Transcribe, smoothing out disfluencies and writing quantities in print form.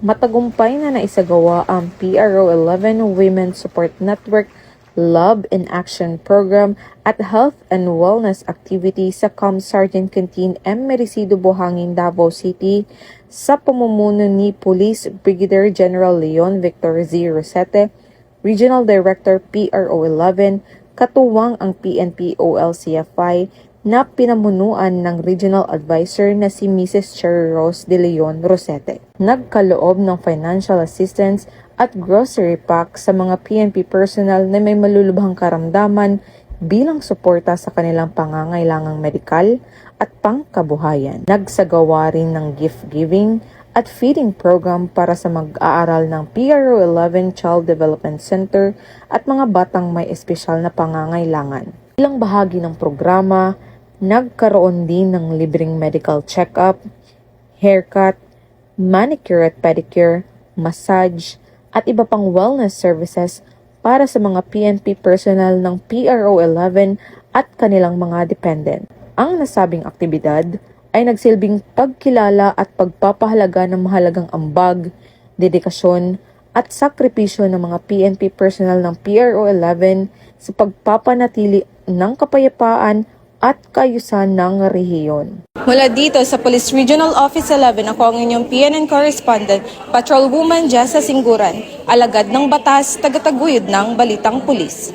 Matagumpay na naisagawa ang PRO 11 Women Support Network Love in Action Program at Health and Wellness Activity sa Com Sergeant Canteen M. Mericido, Buhangin, Davao City sa pamumuno ni Police Brigadier General Leon Victor Z. Rosete, Regional Director PRO 11, katuwang ang PNP OLCFI na pinamunuan ng Regional Advisor na si Mrs. Cherry Rose de Leon Rosete. Nagkaloob ng financial assistance at grocery pack sa mga PNP personnel na may malulubhang karamdaman bilang suporta sa kanilang pangangailangang medikal at pangkabuhayan. Nagsagawa rin ng gift giving at feeding program para sa mag-aaral ng PRO 11 Child Development Center at mga batang may espesyal na pangangailangan. Bilang bahagi ng programa, nagkaroon din ng libreng medical check-up, haircut, manicure at pedicure, massage, at iba pang wellness services para sa mga PNP personnel ng PRO 11 at kanilang mga dependent. Ang nasabing aktibidad ay nagsilbing pagkilala at pagpapahalaga ng mahalagang ambag, dedikasyon at sakripisyo ng mga PNP personnel ng PRO 11 sa pagpapanatili ng kapayapaan at kaayusan ng rehiyon. Mula dito sa Police Regional Office 11, ako ang inyong PNN Correspondent, Patrolwoman Jessa Singguran, alagad ng batas, tagataguyod ng Balitang Pulis.